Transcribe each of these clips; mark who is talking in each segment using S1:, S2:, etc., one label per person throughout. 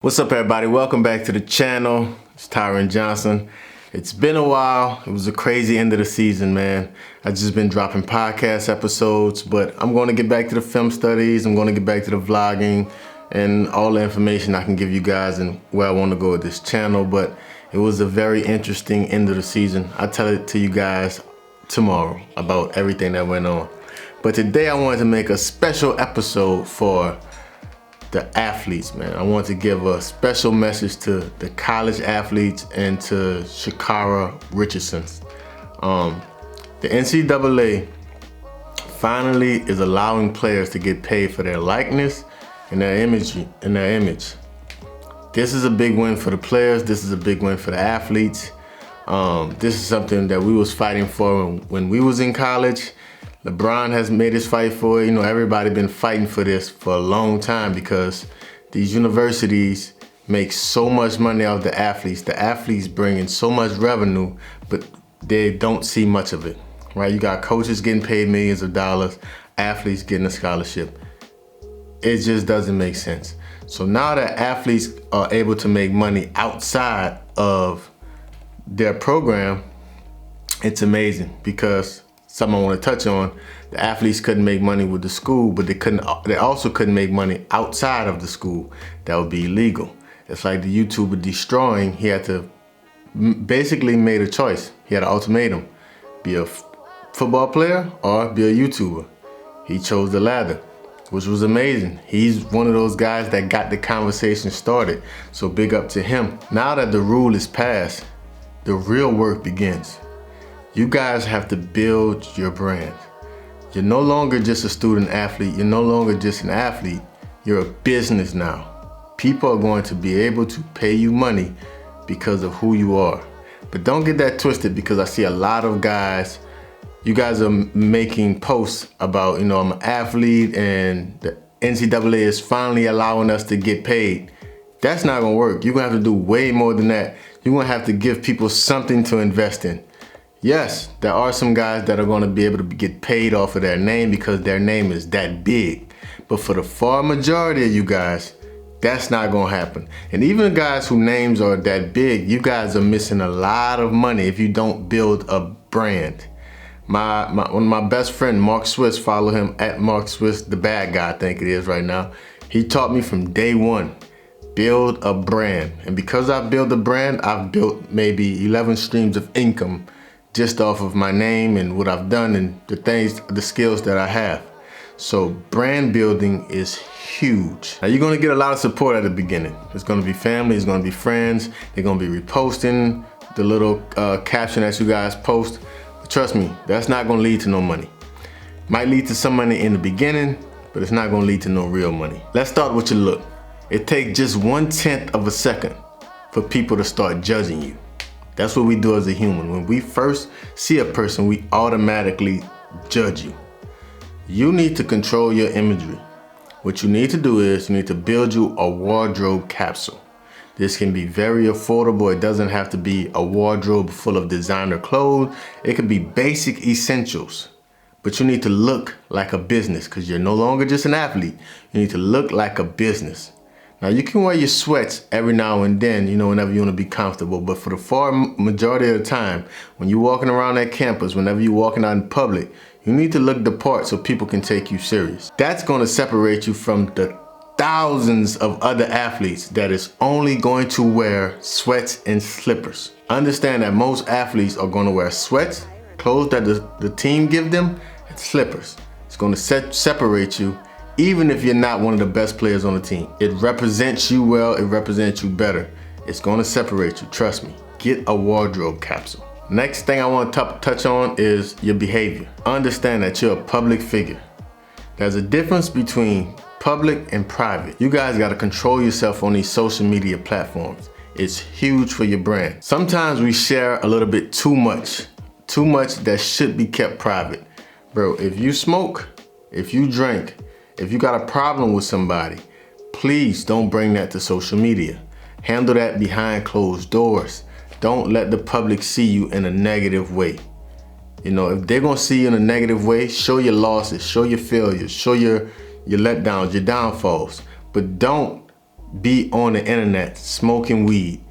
S1: What's up, everybody? Welcome back to the channel. It's Tyren Johnson. It's been a while. It was a crazy end of the season, man. I've just been dropping podcast episodes, but I'm going to get back to the film studies. I'm going to get back to the vlogging and all the information I can give you guys and where I want to go with this channel. But it was a very interesting end of the season. I'll tell it to you guys tomorrow about everything that went on. But today I wanted to make a special episode for the athletes, man. I want to give a special message to the college athletes and to Sha'Carri Richardson. The NCAA finally is allowing players to get paid for their likeness and their image. This is a big win for the players. This is a big win for the athletes. This is something that we was fighting for when we was in college. LeBron has made his fight for it. You know, everybody been fighting for this for a long time because these universities make so much money off the athletes. The athletes bring in so much revenue, but they don't see much of it, right? You got coaches getting paid millions of dollars, athletes getting a scholarship. It just doesn't make sense. So now that athletes are able to make money outside of their program, it's amazing because something I want to touch on, the athletes couldn't make money with the school, but they also couldn't make money outside of the school. That would be illegal. It's like the YouTuber Destroying, he had to basically made a choice. He had an ultimatum, be a football player or be a YouTuber. He chose the latter, which was amazing. He's one of those guys that got the conversation started. So big up to him. Now that the rule is passed, the real work begins. You guys have to build your brand. You're no longer just a student athlete. You're no longer just an athlete. You're a business now. People are going to be able to pay you money because of who you are. But don't get that twisted because I see a lot of guys, you guys are making posts about, I'm an athlete and the NCAA is finally allowing us to get paid. That's not gonna work. You're gonna have to do way more than that. You're gonna have to give people something to invest in. Yes, there are some guys that are going to be able to get paid off of their name because their name is that big. But for the far majority of you guys, that's not going to happen. And even the guys whose names are that big, you guys are missing a lot of money if you don't build a brand. One of my best friend, Mark Swiss, follow him at Mark Swiss, the bad guy I think it is right now. He taught me from day one, build a brand. And because I built a brand, I've built maybe 11 streams of income just off of my name and what I've done and the skills that I have. So brand building is huge. Now you're gonna get a lot of support at the beginning. It's gonna be family, it's gonna be friends. They're gonna be reposting the little caption that you guys post. But trust me, that's not gonna lead to no money. Might lead to some money in the beginning, but it's not gonna lead to no real money. Let's start with your look. It takes just 1/10 of a second for people to start judging you. That's what we do as a human. When we first see a person, we automatically judge you. You need to control your imagery. What you need to do is you need to build you a wardrobe capsule. This can be very affordable. It doesn't have to be a wardrobe full of designer clothes. It could be basic essentials. But you need to look like a business because you're no longer just an athlete. You need to look like a business. Now you can wear your sweats every now and then, whenever you want to be comfortable, but for the far majority of the time, when you're walking around that campus, whenever you're walking out in public, you need to look the part so people can take you serious. That's going to separate you from the thousands of other athletes that is only going to wear sweats and slippers. Understand that most athletes are going to wear sweats, clothes that the team give them, and slippers. It's going to separate you. Even if you're not one of the best players on the team. It represents you well, it represents you better. It's gonna separate you, trust me. Get a wardrobe capsule. Next thing I want to touch on is your behavior. Understand that you're a public figure. There's a difference between public and private. You guys gotta control yourself on these social media platforms. It's huge for your brand. Sometimes we share a little bit too much that should be kept private. Bro, if you smoke, if you drink, if you got a problem with somebody, please don't bring that to social media. Handle that behind closed doors. Don't let the public see you in a negative way. If they're gonna see you in a negative way, show your losses, show your failures, show your letdowns, your downfalls. But don't be on the internet smoking weed,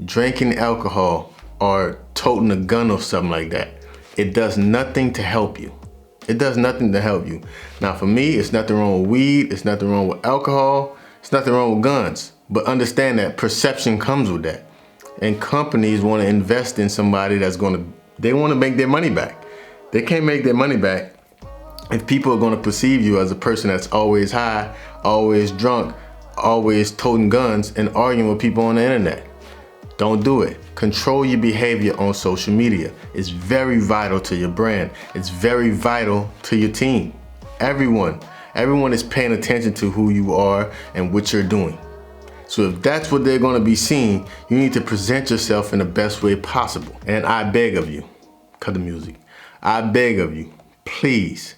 S1: drinking alcohol, or toting a gun or something like that. It does nothing to help you. It does nothing to help you. Now for me, it's nothing wrong with weed, it's nothing wrong with alcohol, it's nothing wrong with guns. But understand that perception comes with that. And companies want to invest in somebody they want to make their money back. They can't make their money back if people are going to perceive you as a person that's always high, always drunk, always toting guns, and arguing with people on the internet. Don't do it. Control your behavior on social media. It's very vital to your brand. It's very vital to your team. Everyone is paying attention to who you are and what you're doing. So if that's what they're going to be seeing, you need to present yourself in the best way possible. And I beg of you, cut the music. I beg of you, please,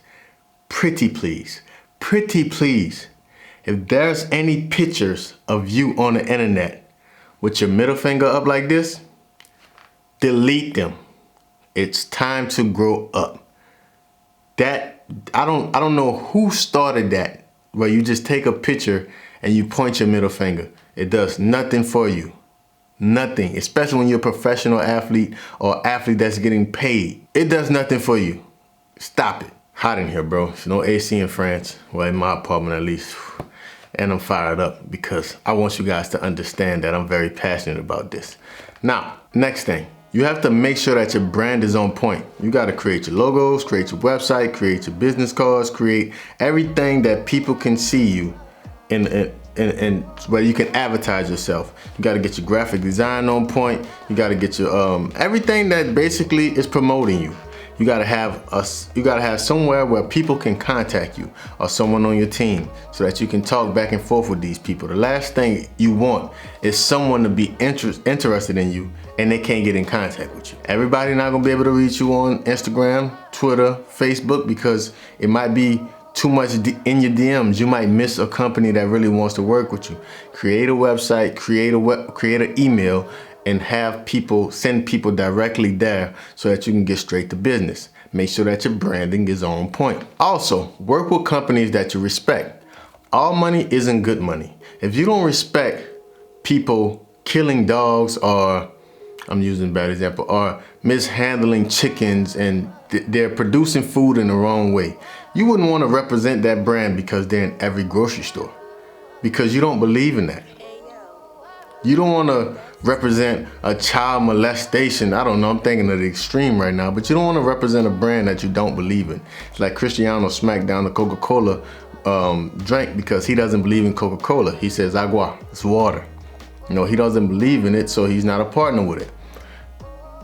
S1: pretty please, if there's any pictures of you on the internet with your middle finger up like this, delete them. It's time to grow up. That, I don't know who started that, where you just take a picture and you point your middle finger. It does nothing for you. Nothing, especially when you're a professional athlete or athlete that's getting paid. It does nothing for you. Stop it. Hot in here, bro. There's no AC in France. Well, in my apartment at least. And I'm fired up because I want you guys to understand that I'm very passionate about this. Now, next thing. You have to make sure that your brand is on point. You got to create your logos, create your website, create your business cards, create everything that people can see you and where you can advertise yourself. You got to get your graphic design on point. You got to get your everything that basically is promoting you. You got to have somewhere where people can contact you or someone on your team so that you can talk back and forth with these people. The last thing you want is someone to be interested in you and they can't get in contact with you. Everybody not gonna be able to reach you on Instagram, Twitter, Facebook because it might be too much in your DMs. You might miss a company that really wants to work with you. Create a website, create an email, and send people directly there so that you can get straight to business. Make sure that your branding is on point. Also, work with companies that you respect. All money isn't good money. If you don't respect people killing dogs or, I'm using a bad example, or mishandling chickens and they're producing food in the wrong way, you wouldn't want to represent that brand because they're in every grocery store. Because you don't believe in that. You don't want to represent a child molestation. I don't know, I'm thinking of the extreme right now, but you don't want to represent a brand that you don't believe in. It's like Cristiano smacked down the Coca-Cola drink because he doesn't believe in Coca-Cola. He says agua, it's water. You know, he doesn't believe in it, so he's not a partner with it.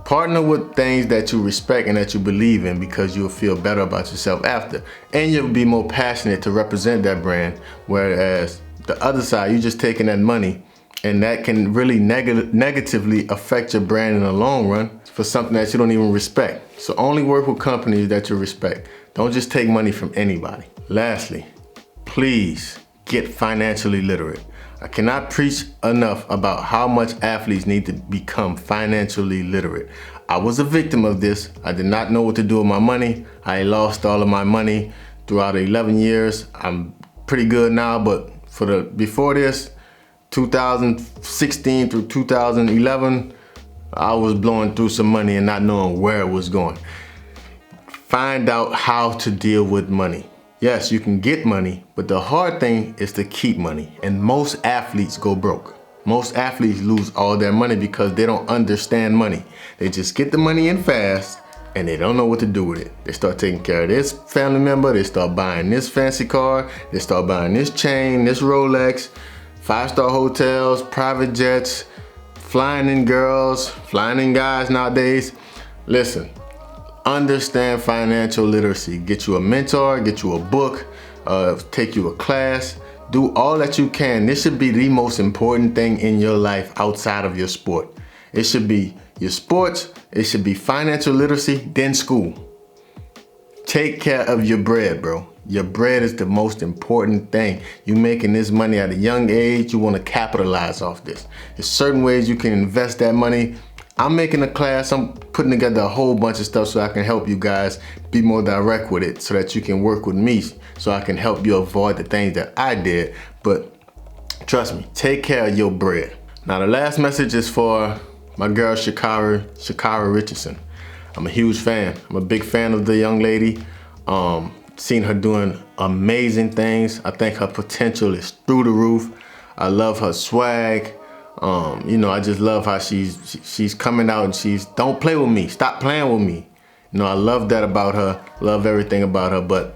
S1: Partner with things that you respect and that you believe in because you'll feel better about yourself after. And you'll be more passionate to represent that brand, whereas the other side, you're just taking that money and that can really negatively affect your brand in the long run for something that you don't even respect. So only work with companies that you respect. Don't just take money from anybody. Lastly, please get financially literate. I cannot preach enough about how much athletes need to become financially literate. I was a victim of this. I did not know what to do with my money. I lost all of my money throughout 11 years. I'm pretty good now, but before this, 2016 through 2011, I was blowing through some money and not knowing where it was going. Find out how to deal with money. Yes, you can get money, but the hard thing is to keep money. And most athletes go broke. Most athletes lose all their money because they don't understand money. They just get the money in fast and they don't know what to do with it. They start taking care of this family member, they start buying this fancy car, they start buying this chain, this Rolex, 5-star hotels, private jets, flying in girls, flying in guys nowadays. Listen, understand financial literacy. Get you a mentor, get you a book, take you a class, do all that you can. This should be the most important thing in your life outside of your sport. It should be your sports, it should be financial literacy, then school. Take care of your bread, bro. Your bread is the most important thing. You making this money at a young age, you want to capitalize off this. There's certain ways you can invest that money. I'm making a class, I'm putting together a whole bunch of stuff so I can help you guys be more direct with it so that you can work with me so I can help you avoid the things that I did. But Trust me, take care of your bread. Now the last message is for my girl Sha'Carri Richardson. I'm a huge fan. I'm a big fan of the young lady. Seen her doing amazing things. I think her potential is through the roof. I love her swag. You know, I just love how she's coming out and she's, don't play with me, stop playing with me. You know, I love that about her, love everything about her, but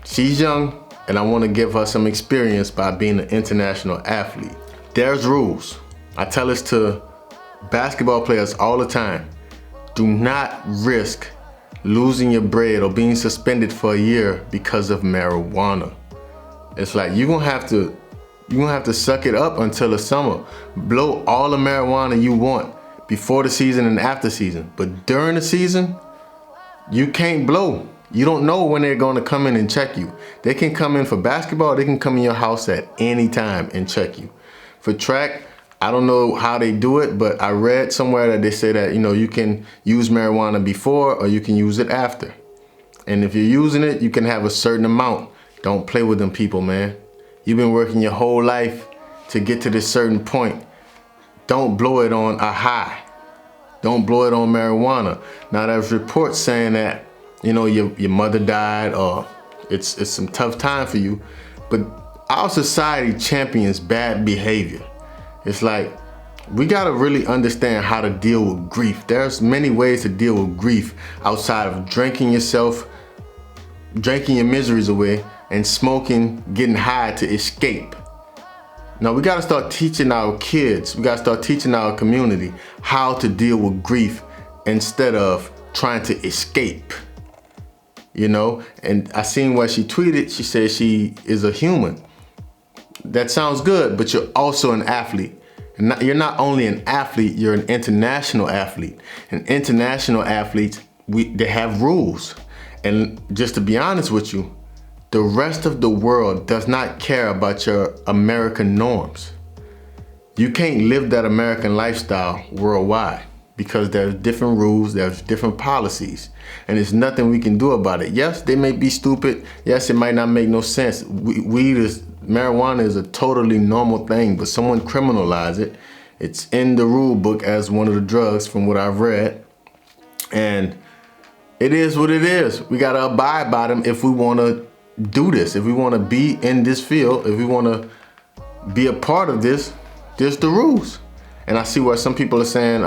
S1: she's young and I want to give her some experience by being an international athlete. There's rules. I tell this to basketball players all the time. Do not risk losing your bread or being suspended for a year because of marijuana. It's like you're gonna have to suck it up until the summer. Blow all the marijuana you want before the season and after season. But during the season, you can't blow. You don't know when they're gonna come in and check you. They can come in for basketball, they can come in your house at any time and check you. For track, I don't know how they do it, but I read somewhere that they say that, you know, you can use marijuana before or you can use it after. And if you're using it, you can have a certain amount. Don't play with them people, man. You've been working your whole life to get to this certain point. Don't blow it on a high. Don't blow it on marijuana. Now there's reports saying that, you know, your mother died or it's some tough time for you, but our society champions bad behavior. It's like, we gotta really understand how to deal with grief. There's many ways to deal with grief outside of drinking your miseries away and smoking, getting high to escape. Now we gotta start teaching our kids, we gotta start teaching our community how to deal with grief instead of trying to escape. You know, and I seen what she tweeted, she said she is a human. That sounds good, but you're also an athlete. And you're not only an athlete, you're an international athlete. And international athletes, they have rules. And just to be honest with you, the rest of the world does not care about your American norms. You can't live that American lifestyle worldwide because there's different rules, there's different policies, and there's nothing we can do about it. Yes, they may be stupid. Yes, it might not make no sense. Marijuana is a totally normal thing, but someone criminalized it. It's in the rule book as one of the drugs from what I've read. And it is what it is. We gotta abide by them if we wanna do this, if we wanna be in this field, if we wanna be a part of this, there's the rules. And I see where some people are saying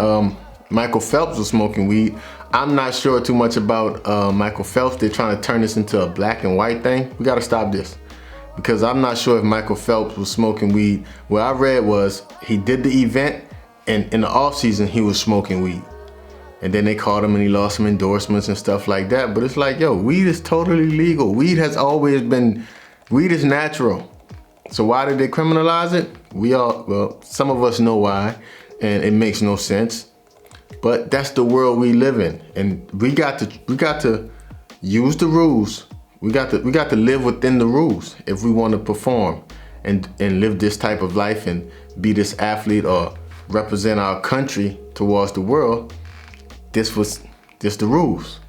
S1: Michael Phelps was smoking weed. I'm not sure too much about Michael Phelps. They're trying to turn this into a black and white thing. We gotta stop this because I'm not sure if Michael Phelps was smoking weed. What I read was he did the event and in the off season he was smoking weed. And then they caught him and he lost some endorsements and stuff like that. But it's like, yo, weed is totally legal. Weed has always been, weed is natural. So why did they criminalize it? Well, some of us know why, and it makes no sense. But that's the world we live in. And we got to use the rules. We got to live within the rules if we want to perform and live this type of life and be this athlete or represent our country towards the world. This was just the rules.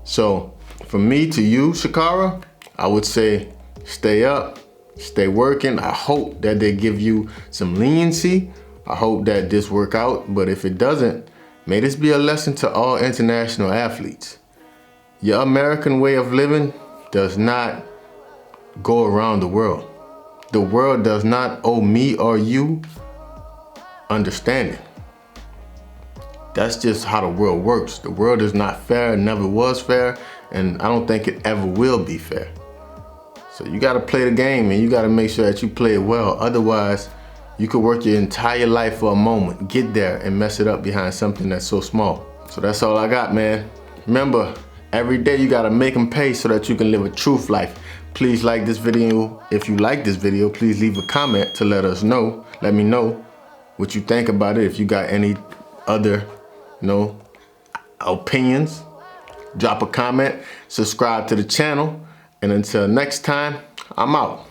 S1: So from me to you, Sha'Carri, I would say stay up, stay working. I hope that they give you some leniency. I hope that this work out, but if it doesn't, may this be a lesson to all international athletes. Your American way of living does not go around the world. The world does not owe me or you understanding. That's just how the world works. The world is not fair, it never was fair, and I don't think it ever will be fair. So you gotta play the game and you gotta make sure that you play it well. Otherwise, you could work your entire life for a moment, get there and mess it up behind something that's so small. So that's all I got, man. Remember, every day you gotta make them pay so that you can live a truth life. Please like this video. If you like this video, please leave a comment to let us know. Let me know what you think about it. If you got any other, opinions, drop a comment, subscribe to the channel, and until next time, I'm out.